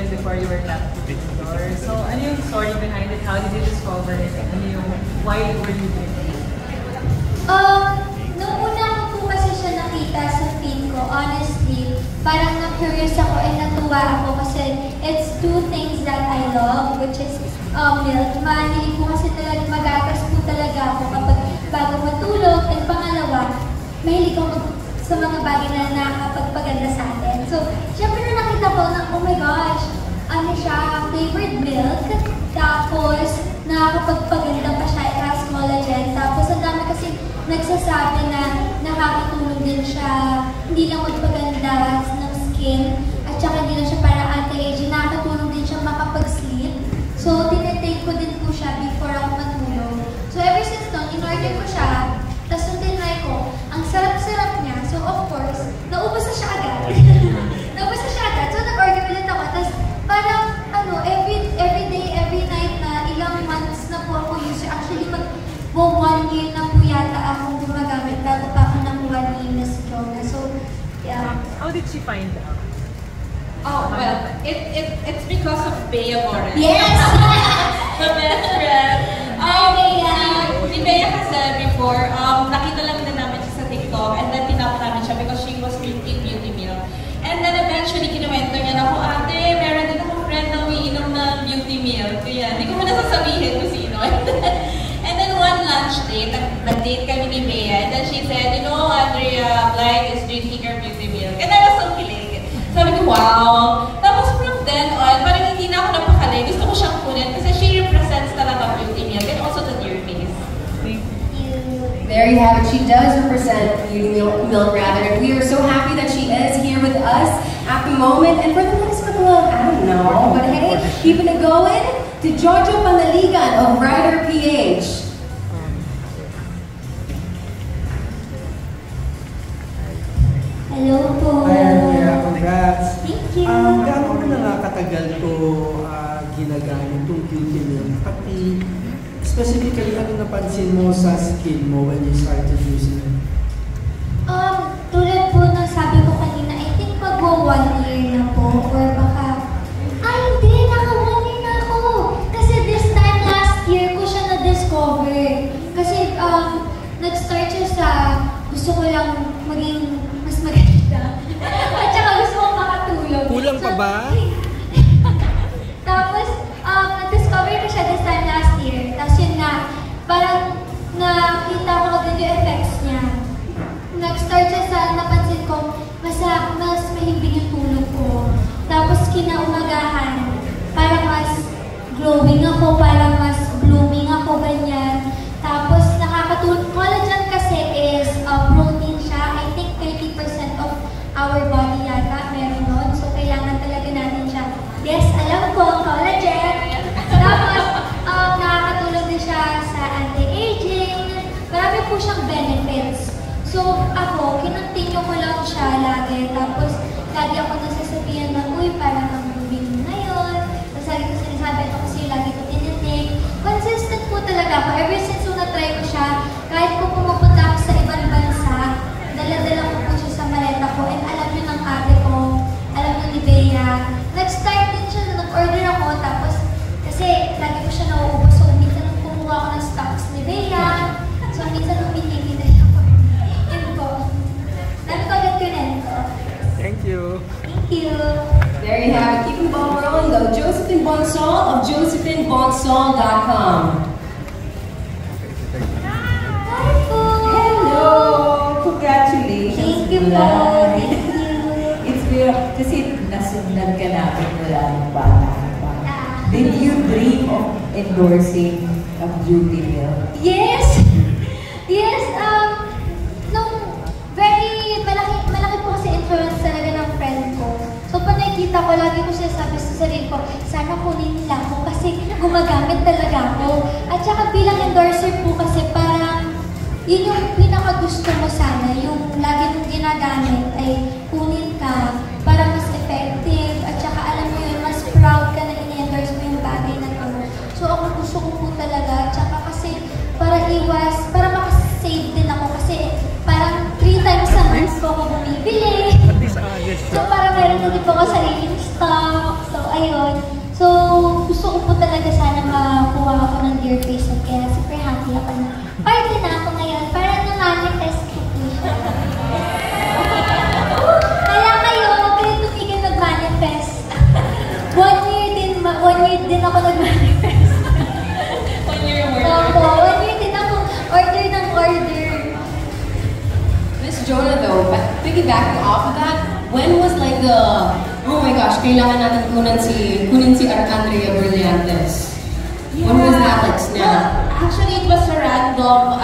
even before you were captive indoors. So, ano yung story behind it? How did you discover it? And ano yung, why were you doing it? Nung una ko po kasi siya nakita sa feed ko, honestly, parang na-curious ako and natuwa ako kasi it's two things that I love, which is milk. Mahilig po kasi talaga, magatas po talaga ako kapag bago matulog. And pangalawa, mahilig ako sa mga bagay na nakakapagpaganda sa atin. So, syempre na nakita ko na, oh my gosh, ano siya, flavored milk. Tapos, nakakapagpaganda pa siya, it has collagen. Tapos, ang dami kasi nagsasabi na nakakatulong din siya, hindi lang magpaganda ng skin, at saka hindi lang siya para anti-aging, nakakatulong din siya makapag-sleep. So, tinitake ko din po siya before ako matulog. So, ever since noon, in-order ko siya, tapos nung tinry ko, ang sarap-sarap niya. So, of course, naubos na siya agad. Naubos na siya agad. So, nag-order ulit ako. Tapos, parang, every day, every night na ilang months na po ako user. Actually, mag-1 year na po yata akong gumagamit bago pa ako nakuha ni Miss Jonah. So, yeah. How did she find out? Oh, well, it's because of Bea Morales. Yes! The best friend. Si Bea has said before, nakita lang din namin siya sa TikTok and then tinap namin siya because she was drinking beauty milk. And then eventually, kinuwento niya na ako, ate, meron din akong friend na umiinom ng beauty milk. Kaya, hindi ko muna sasabihin kung sino. And then one lunch date, nag-date kami ni Bea, and then she said, you know, Andrea Blythe is drinking her beauty milk. And I was so kilig. Sabi ko, wow. Tapos from then on, parang hindi na ako napakali. Gusto ko siyang kunin kasi she represents talaga beauty milk and also the dear face. There you have it. She does represent beauty milk rather. And we are so happy that she is here with us at the moment. And for the next couple of, I don't know, but hey, keeping it going to Jojo Panaligan of Rider PH. Hello po. Hi, Andrea. Congrats. Thank you. Gaano mo na nakakatagal to ginagamit itong beauty milk? Pati, specifically, ano napansin mo sa skin mo when you started using it? Tulad po na sabi ko kanina, I think mag-1 year na po, or baka, hindi, naka-1 year na ako. Kasi this time last year ko siya na-discover. Kasi, nag-start siya sa, gusto ko lang maging mas maganda. At saka gusto ko makatulog. Kulang pa ba? Tapos, na-discover ko siya this time last year. Tapos yun nga, parang nakita ko agad yung effects niya. Nag-start siya sa, napansin ko, mas mahimbing yung tulog ko. Tapos kinaumagahan, parang mas glowing ako, parang mas blooming ako, ganyan. Tapos nakakatulog. Collagen kasi is protein siya. I think 30% of our body yata meron nun. So kailangan talaga natin siya. Yes, alam ko, collagen. Tapos nakakatulog din siya sa anti-aging. Marami po siyang benefits. So ako, kinontinue ko lang siya lagi. Tapos lagi ako nasasabihan na, uy, parang ang blooming mo ngayon. Tapos lagi ko sinasabi ako kasi lagi ko tinitake. Consistent po talaga ako. Ever since na-try ko siya, kahit po pumupunta ako sa ibang bansa, dala-dala ko po siya sa maleta ko. And alam yun ng ate ko, alam yun ni Bea. Nag-start din siya, nag-order ako. Tapos, kasi lagi ko siya nauubos. So, minsan nung kumuha ako ng stocks ni Bea. So, minsan nung minigin na ako. Yun po. Dami ko agad kunento. Thank you. Thank you. There you have it. Keep the ball rolling though. Josephine Bonsall of JosephineBonsall.com. Hi po. Hello! Congratulations! Thank you po. Thank you. It's real. Kasi nasundan ka namin mula ng bata. Did you dream of endorsing a beauty milk? Yes! Yes, nung malaki po kasi influence talaga ng friend ko. So, pag nakikita ko, lagi ko siya sabi sa sarili ko, sana kunin nila ako kasi gumagamit talaga ako. At saka bilang endorser po kasi parang yun yung pinakagusto mo sana, yung lagi mong ginagamit ay kunin ka para mas effective at saka alam mo yun, mas proud ka na in-endorse mo yung bagay na to. So, ako gusto ko po talaga. At saka kasi para makasave din ako kasi parang 3 times a month ko ako bumibili. So, para meron na din po ako sariling stock. So, ayun. So, gusto ko po talaga sana makakuha ako ng Dear Face na kaya super happy ako na party na ako ngayon para na-manifest ko po siya. Kaya kayo, huwag kayo tumigil mag-manifest. 1 year din ako nag-manifest. 1 year worth. Opo, 1 year din ako order ng order. Miss Jonah though, piggybacking off of that, when was like the, oh my gosh, kailangan natin kunin si Andrea Brillantes. When was that like snap? Well, actually, it was a random,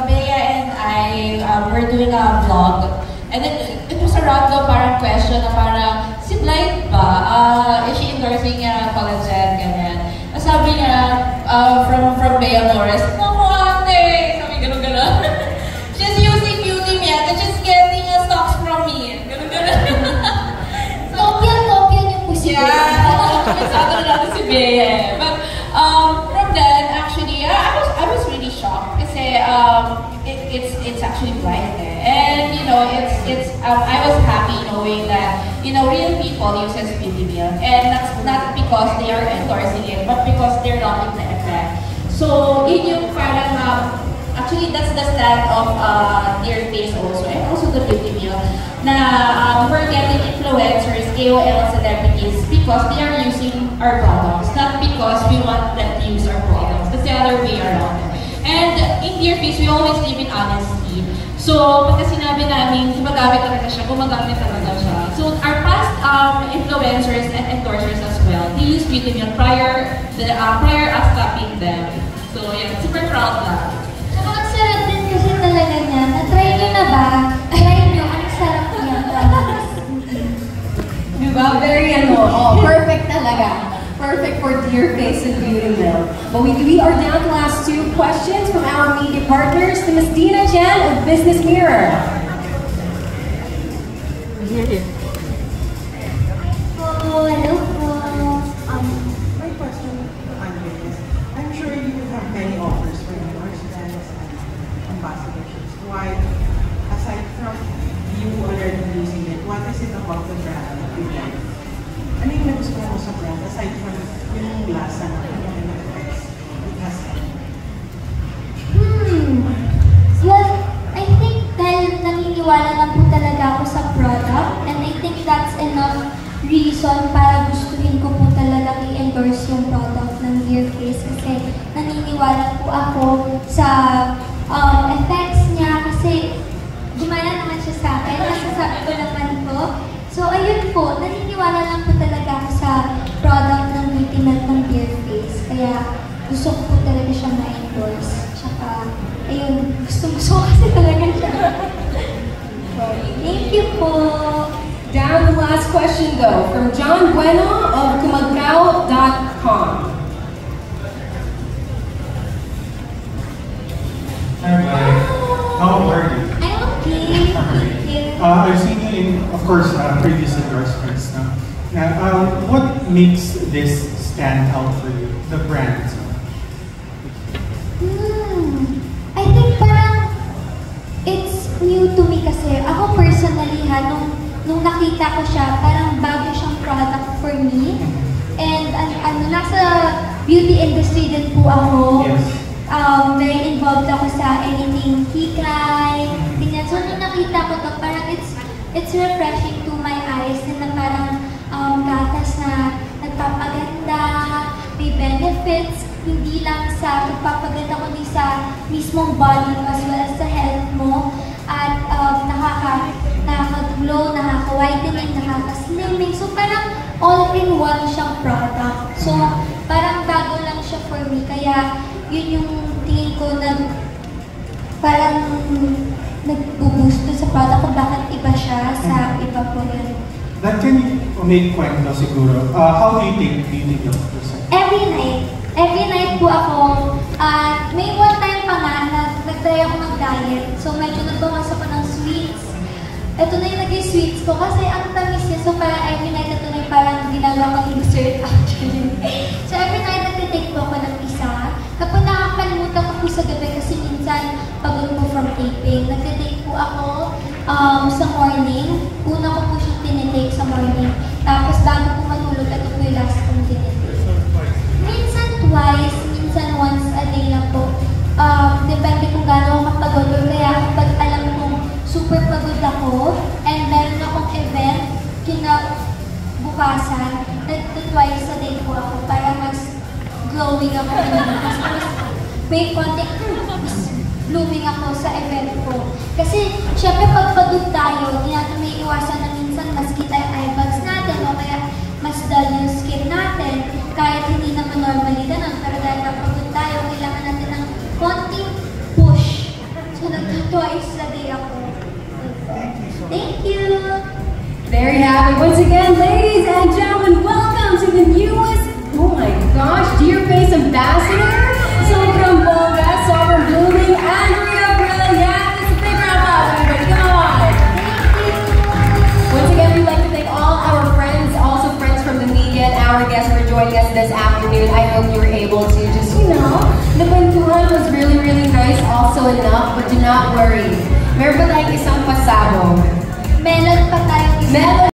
Bea and I were doing a vlog. And then, it was a random parang question na parang, si Blight ba? Is she endorsing collagen? Ganyan. Sabi niya, from Bea Norris, naku ate! Sabi gano'n-gano'n. She's using Beauty Milk and she's getting stocks from me. Gano'n-gano'n. Kopya niyo po si Bea. Yeah, sabi na natin si Bea. But from then, actually, I was really shocked kasi it's actually blind. And you know, I was happy knowing that real people uses Beauty Milk, and that's not because they are endorsing it, but because they're loving the effect. So yun yung parang actually that's the stand of Dear Face also, and also the Beauty Milk. Na we're getting influencers, KOL celebrities because they are using our products, not because we want them to use our products. It's the other way around. And in Dear Face, we always live in honesty. So, pagka sinabi namin, gumagamit talaga siya, gumagamit talaga siya. So, our past influencers and endorsers as well, they use Beauty Milk prior us stopping them. So, yeah, super proud lang. Saka ang sarap din kasi talaga niya. Na-try niyo na ba? Try niyo. Ang sarap niya. Diba? Very perfect talaga. Perfect for Dear Face and Beauty Milk. But we are down to last 2 questions from our media partners, to Ms. Dina Chan of Business Mirror. Hello po. My question to Andre is, I'm sure you will have many offers for endorsements and ambassadorships. Why, aside from you already using it, what is it about the brand that you like? Ano yung nagustuhan mo sa brand aside from yung lasa na yung effects it has? Well, I think dahil naniniwala lang po talaga ako sa product, and I think that's enough reason para gustuhin ko po talaga i-endorse yung product ng Dear Face kasi naniniwala po ako sa effects niya kasi gumana naman siya sa akin, nasasabi ko naman po. So, ayun po, naniniwala lang po talaga ako sa product ng Beauty Milk ng Dear Face. Kaya, gusto ko po talaga siya ma-endorse. Tsaka, ayun, gusto ko kasi talaga siya. Thank you po. Down the last question though, from John Bueno of kumagkao.com. Hi, Mike. How are you? I'm okay. Thank you. I've seen you in, of course, previous endorsements. What makes this stand out for you, the brand? I think parang it's new to me kasi ako personally nung nakita ko siya, parang bago siyang product for me. And nasa beauty industry din po ako. Yes. Very involved ako sa anything hikay, ganyan. So nung nakita ko to, parang it's refreshing to my eyes na parang gatas na nagpapaganda, may benefits, hindi lang sa nagpapaganda kundi sa mismong body mo as well as sa health mo. At nakaka-glow, nakaka-whitening, nakaka-slimming. So parang all-in-one siyang product. So parang bago lang siya for me. Kaya yun yung tingin ko na parang nag-boost sa product kung bakit iba siya sa iba po yun. That can you make kwento siguro. How do you take beauty milk? Every night. Every night po ako. May one time pa nga na nag-try ako mag-diet. So medyo nagbawas ako ng sweets. Ito na yung naging sweets ko kasi ang tamis niya. So parang every night ito na yung parang ginagawa kong dessert actually. So every night nag-take po ako ng isa. Kapag nakakalimutan ko po sa gabi kasi minsan pagod po from taping. Nag-take po ako sa morning. Una ko po siyang tinitake sa morning. Tapos bago po matulog, ito po yung last kinabukasan, nag-twice a day po ako para mas glowing ako. Mas may konting mas blooming ako sa event ko. Kasi, syempre, pag pagod tayo, hindi natin may iwasan na minsan mas kita yung eye bags natin o kaya mas dull yung skin natin. Kahit hindi naman normally ganun, pero dahil napagod tayo, kailangan natin ng konting push. So, nag-twice a day ako. Thank you! There you have it. Once again, ladies and gentlemen, welcome to the newest, oh my gosh, Dear Face Ambassador. Sobrang bongga, sobrang blooming, Andrea Brilliant. It's a big round of applause, everybody. Come on. Once again, we'd like to thank all our friends, also friends from the media and our guests for joining us this afternoon. I hope you were able to just, the kwentuhan was really, really nice, also enough, but do not worry. Meron pa tayong isang pasabog. Melon pa tayo. Melon